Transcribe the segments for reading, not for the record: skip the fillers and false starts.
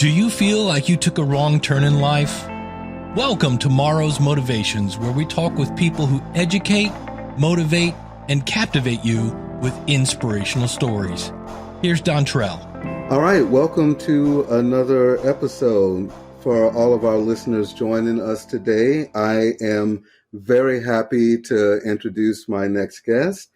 Do you feel like you took a wrong turn in life? Welcome to Morrow's Motivations, where we talk with people who educate, motivate, and captivate you with inspirational stories. Here's Dontrell. All right, welcome to another episode. For all of our listeners joining us today, I am very happy to introduce my next guest.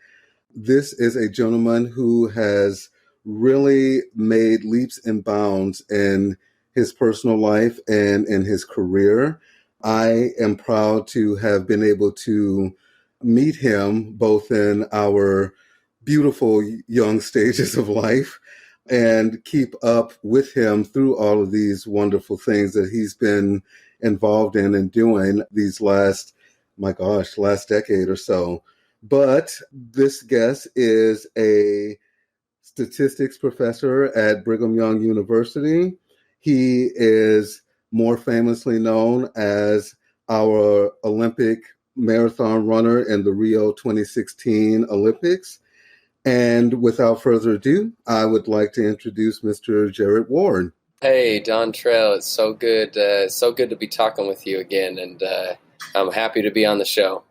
This is a gentleman who has really made leaps and bounds in his personal life and in his career. I am proud to have been able to meet him both in our beautiful young stages of life and keep up with him through all of these wonderful things that he's been involved in and doing these last decade or so. But this guest is a statistics professor at Brigham Young University. He is more famously known as our Olympic marathon runner in the Rio 2016 Olympics. And without further ado, I would like to introduce Mr. Jared Ward. Hey, Dontrell, it's so good to be talking with you again, and I'm happy to be on the show.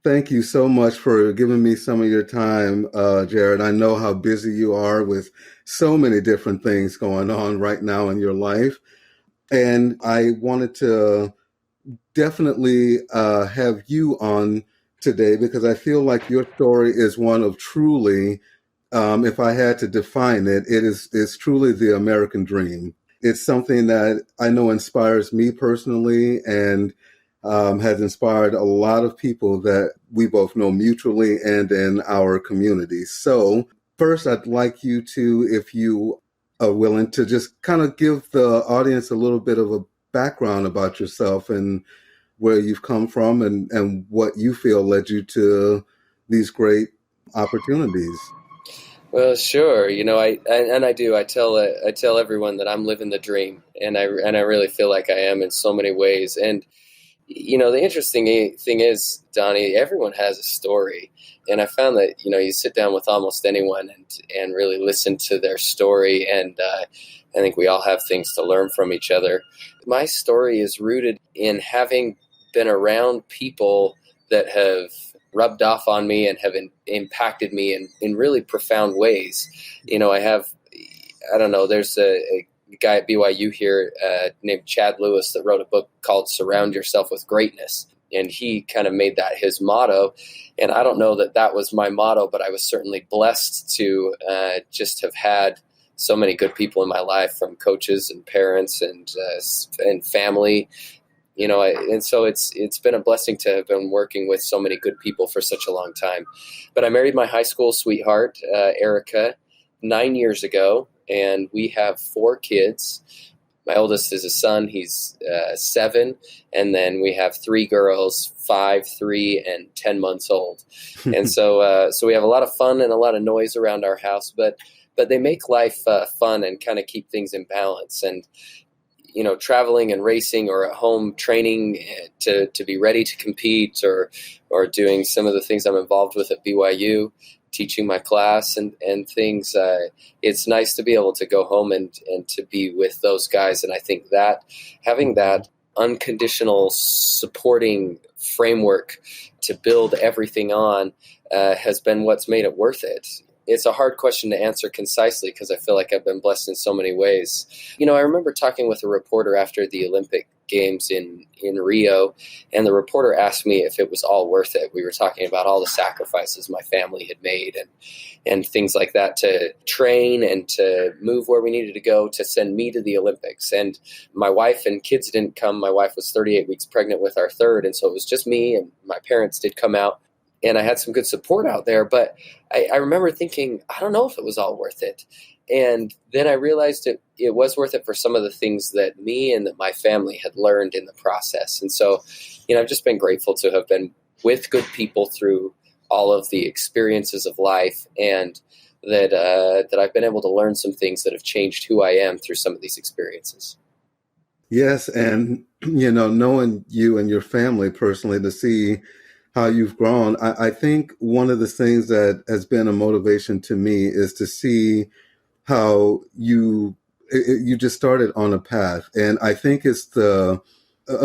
Thank you so much for giving me some of your time, Jared. I know how busy you are with so many different things going on right now in your life. And I wanted to definitely have you on today because I feel like your story is one of truly, if I had to define it, it's truly the American dream. It's something that I know inspires me personally and has inspired a lot of people that we both know mutually and in our community. So first, I'd like you to, if you are willing, to just kind of give the audience a little bit of a background about yourself and where you've come from and what you feel led you to these great opportunities. Well, sure. You know, I tell everyone that I'm living the dream, and I really feel like I am in so many ways. And you know, the interesting thing is, Donnie, everyone has a story. And I found that, you know, you sit down with almost anyone and really listen to their story. And I think we all have things to learn from each other. My story is rooted in having been around people that have rubbed off on me and have impacted me in really profound ways. You know, there's a guy at BYU here named Chad Lewis that wrote a book called Surround Yourself with Greatness. And he kind of made that his motto. And I don't know that was my motto, but I was certainly blessed to just have had so many good people in my life, from coaches and parents and family. You know, and so it's been a blessing to have been working with so many good people for such a long time. But I married my high school sweetheart, Erica, 9 years ago. And we have 4 kids. My oldest is a son. He's 7. And then we have 3 girls, 5, 3, and 10 months old. And so we have a lot of fun and a lot of noise around our house, but they make life fun and kind of keep things in balance. And, you know, traveling and racing or at home training to be ready to compete or doing some of the things I'm involved with at BYU, teaching my class and things, it's nice to be able to go home and to be with those guys. And I think that having that unconditional supporting framework to build everything on has been what's made it worth it. It's a hard question to answer concisely because I feel like I've been blessed in so many ways. You know, I remember talking with a reporter after the Olympic Games in Rio, and the reporter asked me if it was all worth it. We were talking about all the sacrifices my family had made and things like that to train and to move where we needed to go to send me to the Olympics. And my wife and kids didn't come. My wife was 38 weeks pregnant with our third, and so it was just me, and my parents did come out. And I had some good support out there, but I remember thinking, I don't know if it was all worth it. And then I realized it was worth it for some of the things that me and that my family had learned in the process. And so, you know, I've just been grateful to have been with good people through all of the experiences of life, and that I've been able to learn some things that have changed who I am through some of these experiences. Yes, and, you know, knowing you and your family personally, to see how you've grown, I think one of the things that has been a motivation to me is to see how you you just started on a path, and I think it's a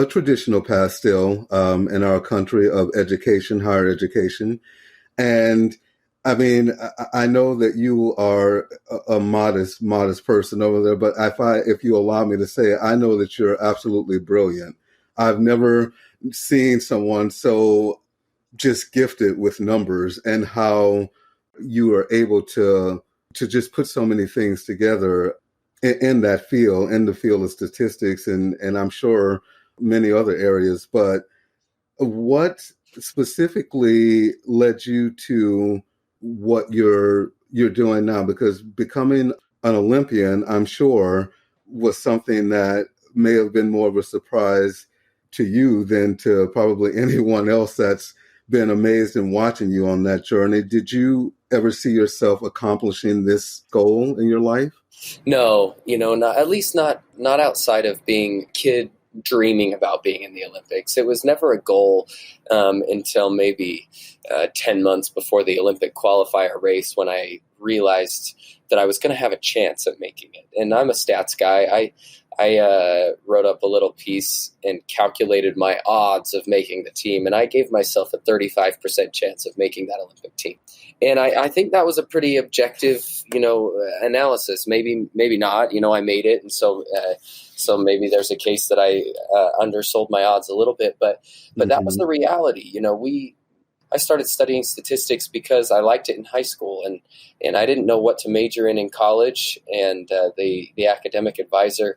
traditional path still in our country of education, higher education. And I mean, I know that you are a modest person over there, but if you allow me to say, I know that you're absolutely brilliant. I've never seen someone so just gifted with numbers, and how you are able to just put so many things together in that field, in the field of statistics, and I'm sure many other areas. But what specifically led you to what you're doing now? Because becoming an Olympian, I'm sure, was something that may have been more of a surprise to you than to probably anyone else that's been amazed and watching you on that journey. Did you ever see yourself accomplishing this goal in your life? No, not, at least not outside of being a kid dreaming about being in the Olympics. It was never a goal until maybe 10 months before the Olympic qualifier race, when I realized that I was going to have a chance at making it. And I'm a stats guy. I wrote up a little piece and calculated my odds of making the team, and I gave myself a 35% chance of making that Olympic team. And I think that was a pretty objective, analysis. Maybe not. I made it, and so maybe there's a case that I undersold my odds a little bit, but that was the reality. I started studying statistics because I liked it in high school, and I didn't know what to major in college, and the academic advisor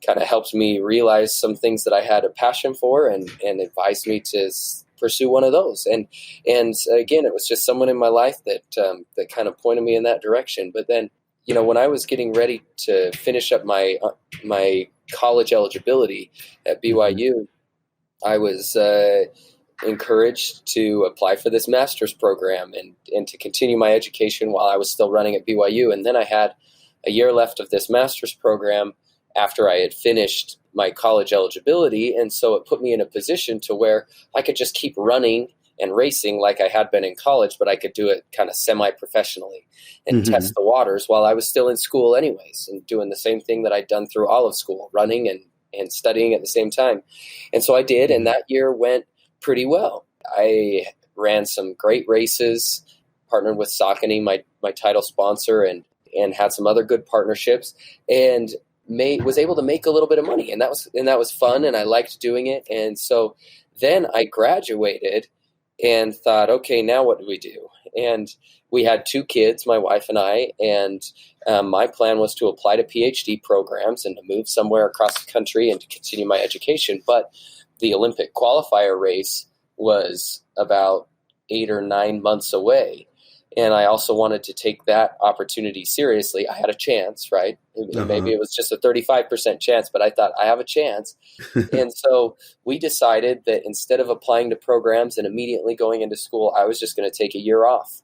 kind of helped me realize some things that I had a passion for, and advised me to pursue one of those. And again, it was just someone in my life that kind of pointed me in that direction. But then, when I was getting ready to finish up my college eligibility at BYU, I was encouraged to apply for this master's program and to continue my education while I was still running at BYU. And then I had a year left of this master's program after I had finished my college eligibility. And so it put me in a position to where I could just keep running and racing like I had been in college, but I could do it kind of semi-professionally and test the waters while I was still in school anyways, and doing the same thing that I'd done through all of school, running and studying at the same time. And so I did, and that year went pretty well. I ran some great races, partnered with Saucony, my title sponsor, and had some other good partnerships, and was able to make a little bit of money, and that was fun, and I liked doing it. And so then I graduated and thought, okay, now what do we do? And we had 2 kids, my wife and I, and my plan was to apply to PhD programs and to move somewhere across the country and to continue my education. But the Olympic qualifier race was about 8 or 9 months away. And I also wanted to take that opportunity seriously. I had a chance, right? Maybe it was just a 35% chance, but I thought I have a chance. And so we decided that instead of applying to programs and immediately going into school, I was just going to take a year off.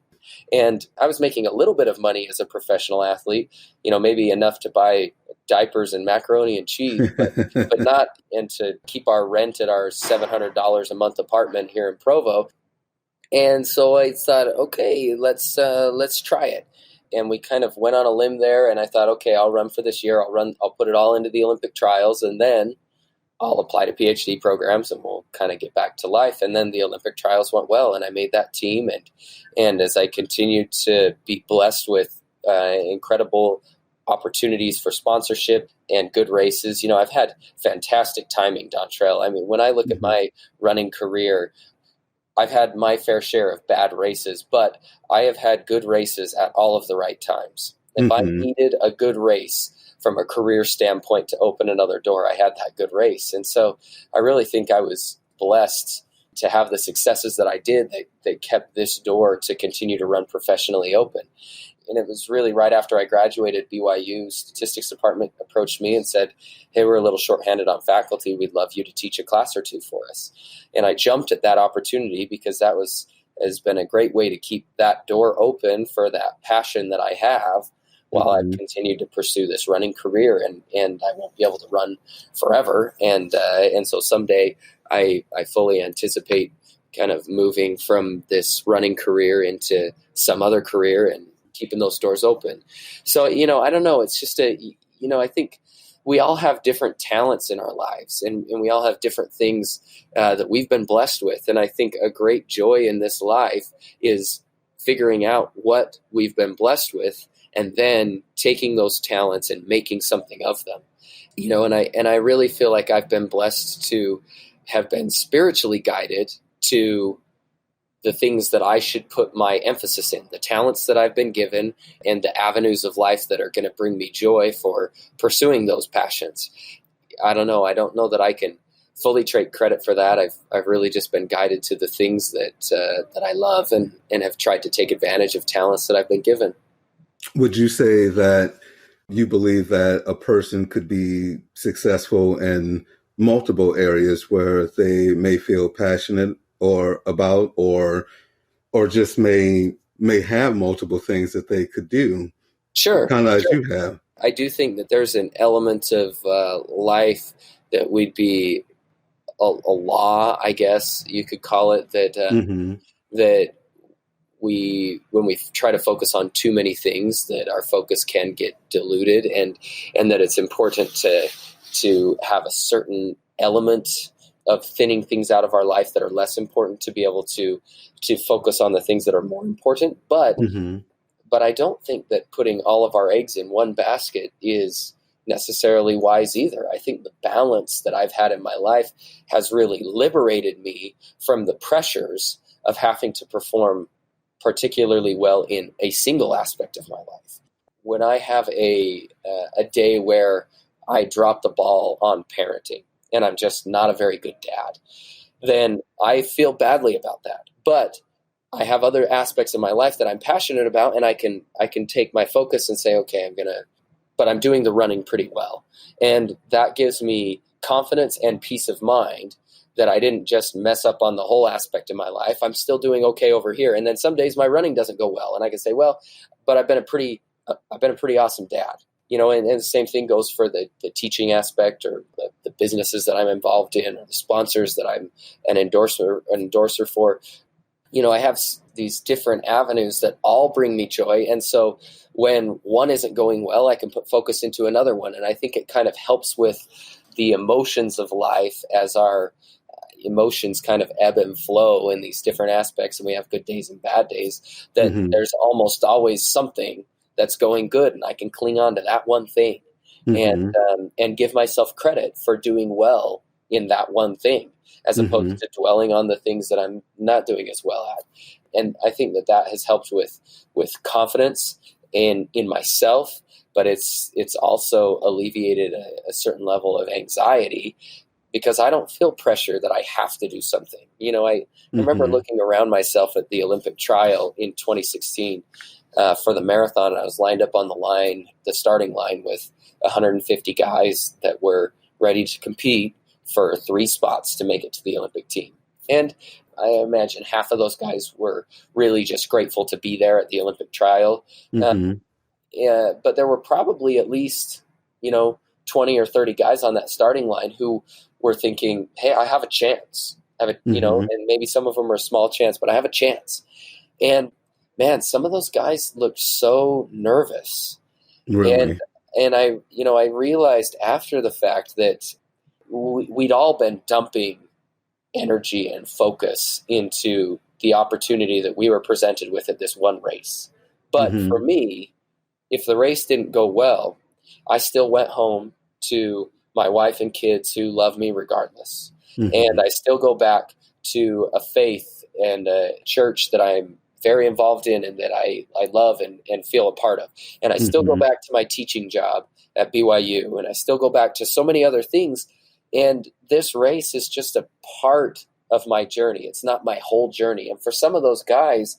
And I was making a little bit of money as a professional athlete, maybe enough to buy diapers and macaroni and cheese, but not, and to keep our rent at our $700 a month apartment here in Provo. And so I thought, okay, let's try it. And we kind of went on a limb there, and I thought, okay, I'll run for this year. I'll put it all into the Olympic trials, and then I'll apply to PhD programs, and we'll kind of get back to life. And then the Olympic trials went well, and I made that team. And as I continued to be blessed with incredible opportunities for sponsorship and good races, I've had fantastic timing, Dontrell. I mean, when I look at my running career, I've had my fair share of bad races, but I have had good races at all of the right times. If I needed a good race from a career standpoint to open another door, I had that good race. And so I really think I was blessed to have the successes that I did that kept this door to continue to run professionally open. And it was really right after I graduated, BYU statistics department approached me and said, hey, we're a little shorthanded on faculty. We'd love you to teach a class or two for us. And I jumped at that opportunity because that has been a great way to keep that door open for that passion that I have while I continue to pursue this running career. And I won't be able to run forever. And so someday I fully anticipate kind of moving from this running career into some other career and keeping those doors open. So, I don't know. It's just I think we all have different talents in our lives, and we all have different things that we've been blessed with. And I think a great joy in this life is figuring out what we've been blessed with and then taking those talents and making something of them. And I really feel like I've been blessed to have been spiritually guided to the things that I should put my emphasis in, the talents that I've been given and the avenues of life that are going to bring me joy for pursuing those passions. I don't know. I don't know that I can fully take credit for that. I've really just been guided to the things that I love and have tried to take advantage of talents that I've been given. Would you say that you believe that a person could be successful in multiple areas where they may feel passionate or just may have multiple things that they could do? Sure. Kind of as you have. I do think that there's an element of life that would be a law, I guess you could call it, that that when we try to focus on too many things, that our focus can get diluted, and that it's important to have a certain element of thinning things out of our life that are less important to be able to focus on the things that are more important. But I don't think that putting all of our eggs in one basket is necessarily wise either. I think the balance that I've had in my life has really liberated me from the pressures of having to perform particularly well in a single aspect of my life. When I have a day where I drop the ball on parenting and I'm just not a very good dad, then I feel badly about that. But I have other aspects of my life that I'm passionate about, and I can take my focus and say, okay, but I'm doing the running pretty well. And that gives me confidence and peace of mind that I didn't just mess up on the whole aspect of my life. I'm still doing okay over here. And then some days my running doesn't go well, and I can say, well, but I've been a pretty awesome dad. And the same thing goes for the teaching aspect, or the businesses that I'm involved in, or the sponsors that I'm an endorser for. I have these different avenues that all bring me joy. And so when one isn't going well, I can put focus into another one. And I think it kind of helps with the emotions of life as our emotions kind of ebb and flow in these different aspects. And we have good days and bad days, that there's almost always something that's going good, and I can cling on to that one thing and give myself credit for doing well in that one thing, as opposed to dwelling on the things that I'm not doing as well at. And I think that has helped with confidence in myself, but it's also alleviated a certain level of anxiety, because I don't feel pressure that I have to do something. I remember looking around myself at the Olympic trial in 2016 for the marathon. I was lined up on the starting line with 150 guys that were ready to compete for 3 spots to make it to the Olympic team. And I imagine half of those guys were really just grateful to be there at the Olympic trial. But there were probably at least, 20 or 30 guys on that starting line who were thinking, hey, I have a chance. And maybe some of them are a small chance, but I have a chance. And man, some of those guys looked so nervous. Really? And I realized after the fact that we'd all been dumping energy and focus into the opportunity that we were presented with at this one race. But for me, if the race didn't go well, I still went home to my wife and kids who love me regardless. And I still go back to a faith and a church that I'm very involved in and that I love and feel a part of. And I still go back to my teaching job at BYU, and I still go back to so many other things. And this race is just a part of my journey. It's not my whole journey. And for some of those guys,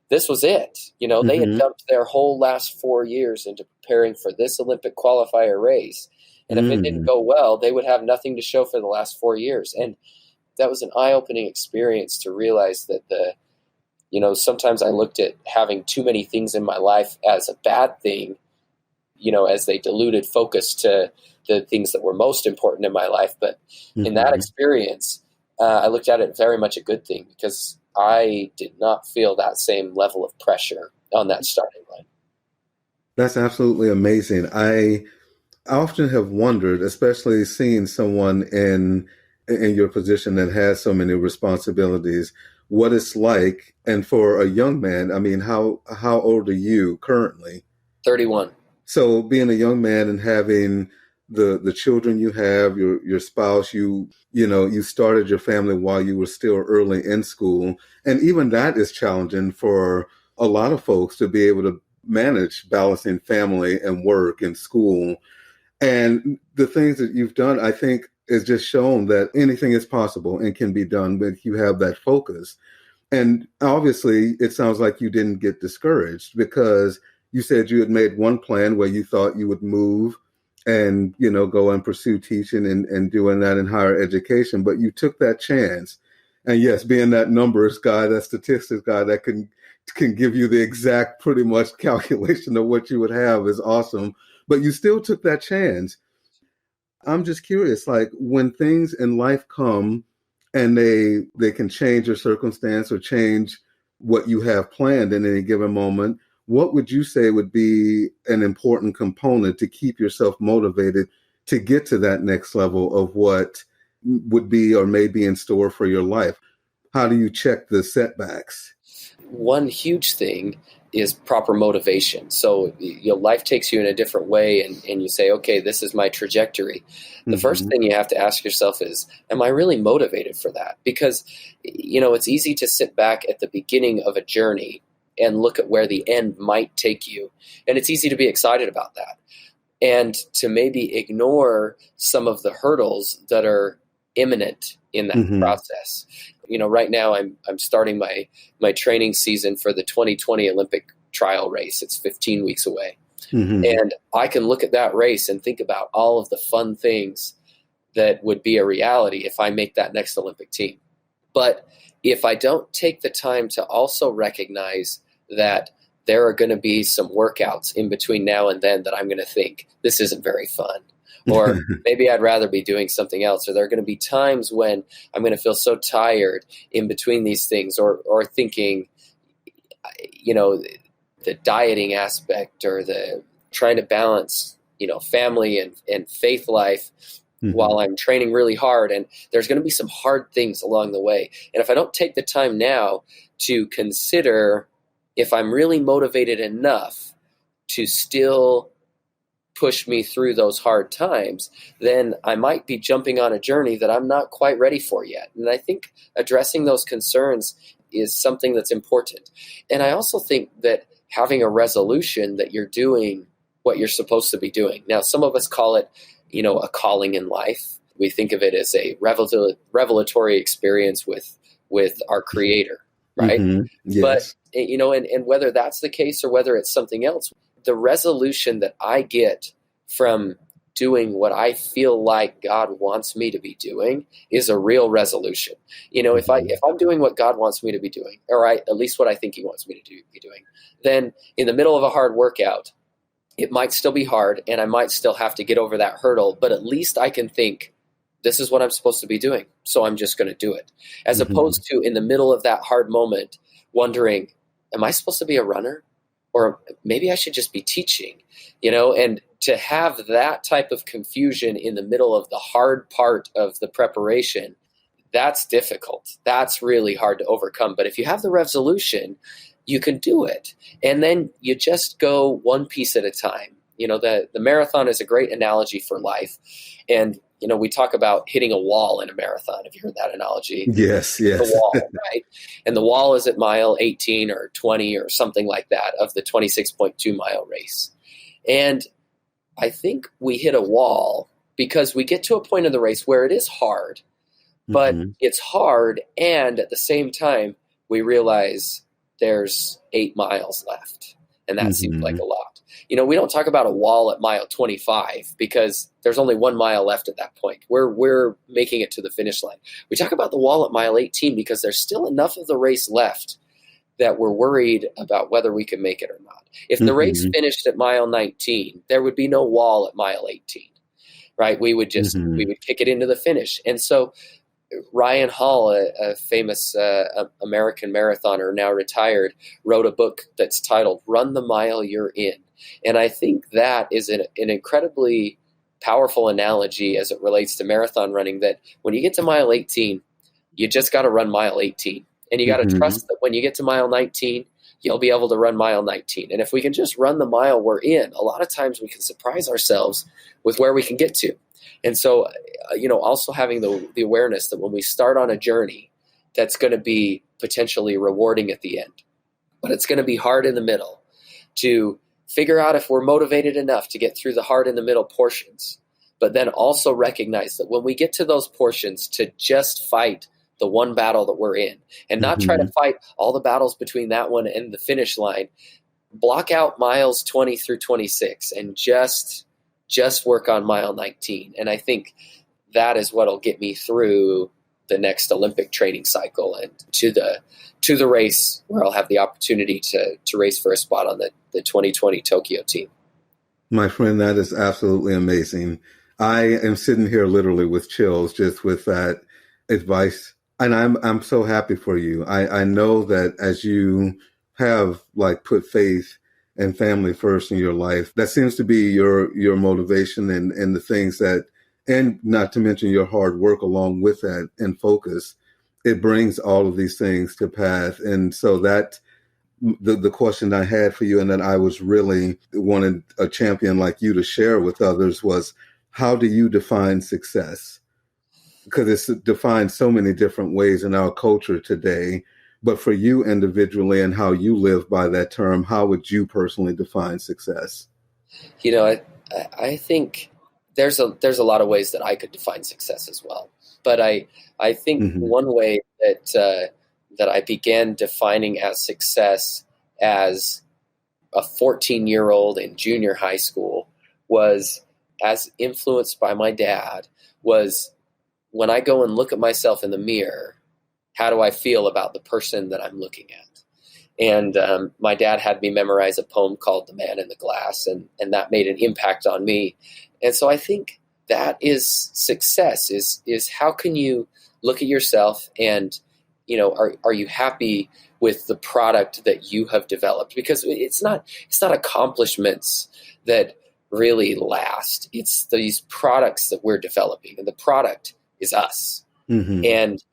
this was it. They had dumped their whole last 4 years into preparing for this Olympic qualifier race. And if it didn't go well, they would have nothing to show for the last 4 years. And that was an eye-opening experience to realize that sometimes I looked at having too many things in my life as a bad thing, as they diluted focus to the things that were most important in my life. But in that experience, I looked at it very much a good thing, because I did not feel that same level of pressure on that starting line. That's absolutely amazing. I often have wondered, especially seeing someone in your position that has so many responsibilities, what it's like. And for a young man, I mean, how old are you currently? 31. So being a young man and having the children you have, your spouse, you started your family while you were still early in school, and even that is challenging for a lot of folks to be able to manage balancing family and work and school. And the things that you've done, I think, is just shown that anything is possible and can be done when you have that focus. And obviously, it sounds like you didn't get discouraged, because you said you had made one plan where you thought you would move and, go and pursue teaching and doing that in higher education. But you took that chance. And yes, being that numbers guy, that statistics guy that can give you the exact pretty much calculation of what you would have is awesome. But you still took that chance. I'm just curious, like when things in life come and they can change your circumstance or change what you have planned in any given moment, what would you say would be an important component to keep yourself motivated to get to that next level of what would be or may be in store for your life? How do you check the setbacks? One huge thing is proper motivation. So life takes you in a different way, and you say, okay, this is my trajectory. The first thing you have to ask yourself is, am I really motivated for that? Because, it's easy to sit back at the beginning of a journey and look at where the end might take you. And it's easy to be excited about that and to maybe ignore some of the hurdles that are imminent in that process. Right now I'm starting my training season for the 2020 Olympic trial race. It's 15 weeks away. And I can look at that race and think about all of the fun things that would be a reality if I make that next Olympic team. But if I don't take the time to also recognize that there are going to be some workouts in between now and then that I'm going to think, this isn't very fun. Or maybe I'd rather be doing something else. Or there are going to be times when I'm going to feel so tired in between these things, or thinking, the dieting aspect or the trying to balance, family and faith life while I'm training really hard. And there's going to be some hard things along the way. And if I don't take the time now to consider if I'm really motivated enough to still push me through those hard times, then I might be jumping on a journey that I'm not quite ready for yet. And I think addressing those concerns is something that's important. And I also think that having a resolution that you're doing what you're supposed to be doing. Now, some of us call it, a calling in life. We think of it as a revelatory experience with our Creator, right? Yes. But, and whether that's the case or whether it's something else, the resolution that I get from doing what I feel like God wants me to be doing is a real resolution. If I'm doing what God wants me to be doing, or at least what I think He wants me to be doing, then in the middle of a hard workout, it might still be hard and I might still have to get over that hurdle, but at least I can think, this is what I'm supposed to be doing, so I'm just going to do it. As opposed to in the middle of that hard moment, wondering, am I supposed to be a runner? Or maybe I should just be teaching, and to have that type of confusion in the middle of the hard part of the preparation, that's difficult. That's really hard to overcome. But if you have the resolution, you can do it. And then you just go one piece at a time. The marathon is a great analogy for life. And, we talk about hitting a wall in a marathon. Have you heard that analogy? Yes. The wall, right? And the wall is at mile 18 or 20 or something like that of the 26.2 mile race. And I think we hit a wall because we get to a point in the race where it is hard, but it's hard. And at the same time, we realize there's 8 miles left. And that seems like a lot. We don't talk about a wall at mile 25 because there's only 1 mile left at that point. We're making it to the finish line. We talk about the wall at mile 18 because there's still enough of the race left that we're worried about whether we can make it or not. If the race finished at mile 19, there would be no wall at mile 18, right? We would kick it into the finish. And so Ryan Hall, a famous American marathoner, now retired, wrote a book that's titled Run the Mile You're In. And I think that is an incredibly powerful analogy as it relates to marathon running that when you get to mile 18, you just got to run mile 18. And you got to trust that when you get to mile 19, you'll be able to run mile 19. And if we can just run the mile we're in, a lot of times we can surprise ourselves with where we can get to. And so, also having the awareness that when we start on a journey, that's going to be potentially rewarding at the end, but it's going to be hard in the middle, to figure out if we're motivated enough to get through the hard in the middle portions, but then also recognize that when we get to those portions, to just fight the one battle that we're in and not try to fight all the battles between that one and the finish line. Block out miles 20 through 26 and just work on mile 19. And I think that is what'll get me through the next Olympic training cycle and to the race where I'll have the opportunity to race for a spot on the 2020 Tokyo team. My friend, that is absolutely amazing. I am sitting here literally with chills just with that advice. And I'm so happy for you. I know that as you have put faith and family first in your life, that seems to be your motivation and the things that, and not to mention your hard work along with that and focus, it brings all of these things to pass. And so that the question I had for you and that I was really wanted a champion like you to share with others was, how do you define success? Because it's defined so many different ways in our culture today. But for you individually and how you live by that term, how would you personally define success? I think there's a lot of ways that I could define success as well. But I think one way that I began defining as success as a 14-year-old in junior high school was, as influenced by my dad, was when I go and look at myself in the mirror, how do I feel about the person that I'm looking at? And my dad had me memorize a poem called The Man in the Glass, and that made an impact on me. And so I think that is success, is how can you look at yourself and, are you happy with the product that you have developed? Because it's not accomplishments that really last. It's these products that we're developing, and the product is us. And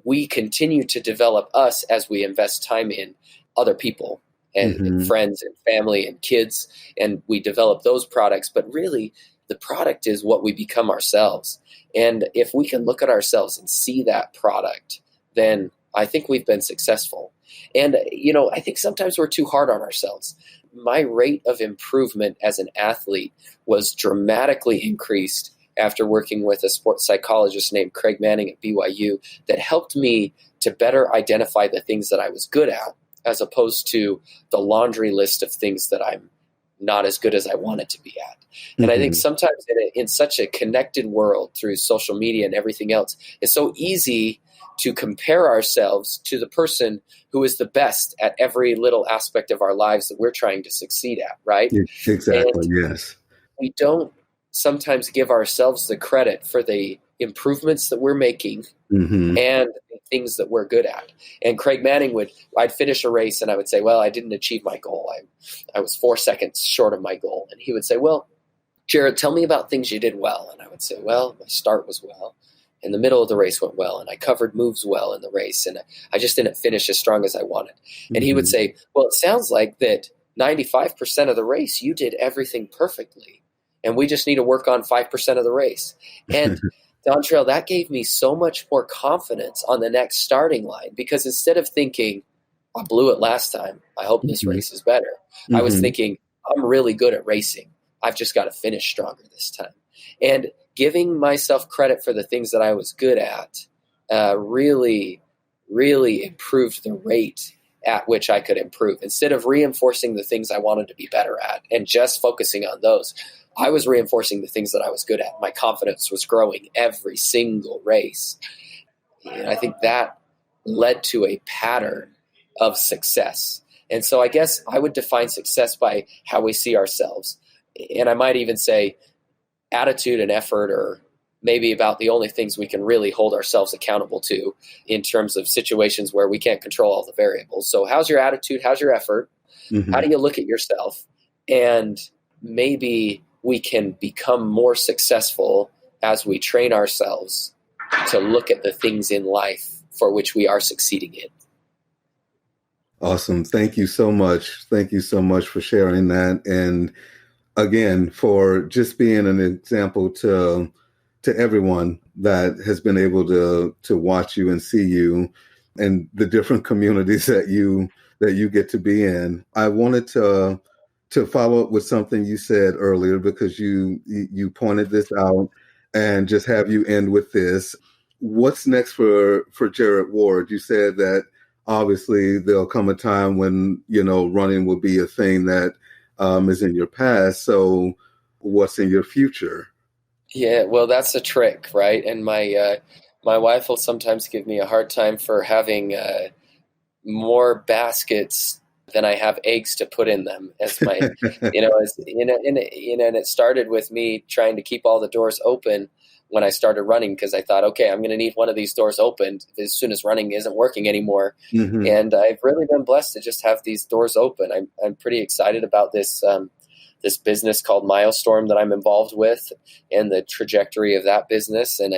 we continue to develop us as we invest time in other people and friends and family and kids, and we develop those products. But really, the product is what we become ourselves. And if we can look at ourselves and see that product, then I think we've been successful. And, I think sometimes we're too hard on ourselves. My rate of improvement as an athlete was dramatically increased after working with a sports psychologist named Craig Manning at BYU that helped me to better identify the things that I was good at, as opposed to the laundry list of things that I'm not as good as I wanted to be at. And I think sometimes in such a connected world through social media and everything else, it's so easy to compare ourselves to the person who is the best at every little aspect of our lives that we're trying to succeed at, right? Exactly, yes. We don't sometimes give ourselves the credit for the improvements that we're making and the things that we're good at. And Craig Manning I'd finish a race and I would say, well, I didn't achieve my goal. I was 4 seconds short of my goal. And he would say, well, Jared, tell me about things you did well. And I would say, well, my start was well. And the middle of the race went well, and I covered moves well in the race, and I just didn't finish as strong as I wanted. And he would say, well, it sounds like that 95% of the race, you did everything perfectly, and we just need to work on 5% of the race. And Dontrell, that gave me so much more confidence on the next starting line, because instead of thinking, I blew it last time, I hope this race is better, I was thinking, I'm really good at racing. I've just got to finish stronger this time. And giving myself credit for the things that I was good at really, really improved the rate at which I could improve. Instead of reinforcing the things I wanted to be better at and just focusing on those, I was reinforcing the things that I was good at. My confidence was growing every single race. And I think that led to a pattern of success. And so I guess I would define success by how we see ourselves. And I might even say attitude and effort are maybe about the only things we can really hold ourselves accountable to in terms of situations where we can't control all the variables. So how's your attitude? How's your effort? How do you look at yourself? And maybe we can become more successful as we train ourselves to look at the things in life for which we are succeeding in. Awesome. Thank you so much. Thank you so much for sharing that. And again, for just being an example to everyone that has been able to watch you and see you and the different communities that you get to be in. I wanted to follow up with something you said earlier, because you pointed this out, and just have you end with this. What's next for Jared Ward? You said that obviously there'll come a time when, running will be a thing that is in your past. So what's in your future? Yeah, well, that's a trick, right? And my wife will sometimes give me a hard time for having more baskets than I have eggs to put in them. As my, and it started with me trying to keep all the doors open when I started running, because I thought, okay, I'm going to need one of these doors opened as soon as running isn't working anymore. Mm-hmm. And I've really been blessed to just have these doors open. I'm pretty excited about this business called Milestorm that I'm involved with, and the trajectory of that business. And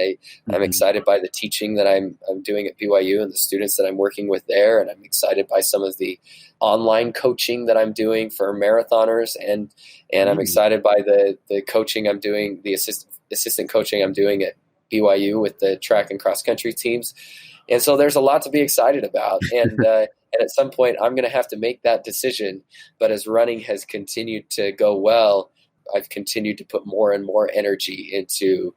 I'm excited by the teaching that I'm doing at BYU and the students that I'm working with there. And I'm excited by some of the online coaching that I'm doing for marathoners. And I'm excited by the coaching I'm doing, the assistant coaching I'm doing at BYU with the track and cross country teams. And so there's a lot to be excited about. And at some point I'm going to have to make that decision. But as running has continued to go well, I've continued to put more and more energy into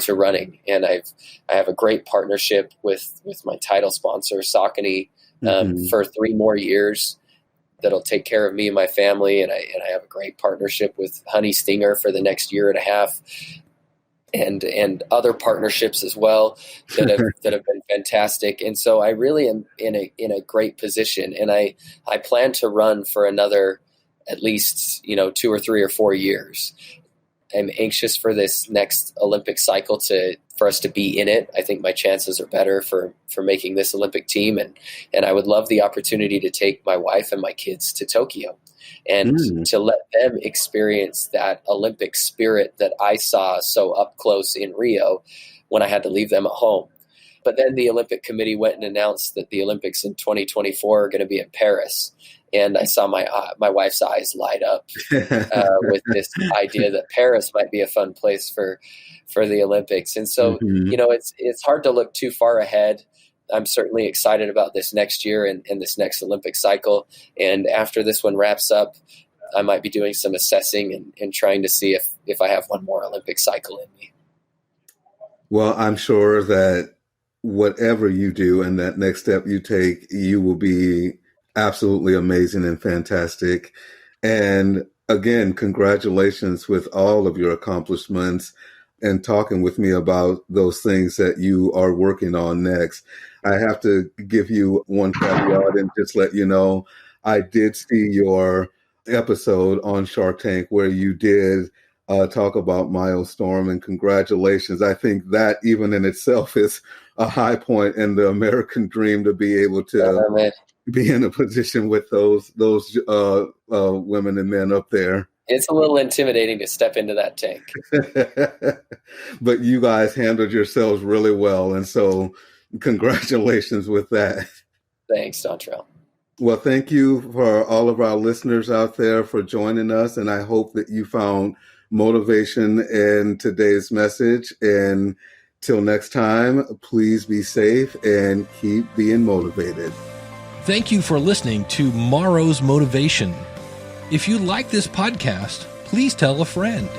running. And I have a great partnership with my title sponsor, Saucony, for 3 more years that'll take care of me and my family. And I have a great partnership with Honey Stinger for the next 1.5 years. And other partnerships as well that have been fantastic. And so I really am in a great position, and I plan to run for another at least 2 or 3 or 4 years. I'm anxious for this next Olympic cycle for us to be in it. I think my chances are better for making this Olympic team, and I would love the opportunity to take my wife and my kids to Tokyo. And to let them experience that Olympic spirit that I saw so up close in Rio when I had to leave them at home. But then the Olympic Committee went and announced that the Olympics in 2024 are going to be in Paris. And I saw my wife's eyes light up with this idea that Paris might be a fun place for the Olympics. And so, it's hard to look too far ahead. I'm certainly excited about this next year and this next Olympic cycle. And after this one wraps up, I might be doing some assessing and trying to see if I have one more Olympic cycle in me. Well, I'm sure that whatever you do and that next step you take, you will be absolutely amazing and fantastic. And again, congratulations with all of your accomplishments and talking with me about those things that you are working on next. I have to give you one caveat and just let you know, I did see your episode on Shark Tank where you did talk about Milestorm, and congratulations. I think that even in itself is a high point in the American dream, to be able to be in a position with those women and men up there. It's a little intimidating to step into that tank. But you guys handled yourselves really well. And so congratulations with that. Thanks, Dontrell. Well, thank you for all of our listeners out there for joining us. And I hope that you found motivation in today's message. And till next time, please be safe and keep being motivated. Thank you for listening to Morrow's Motivation. If you like this podcast, please tell a friend.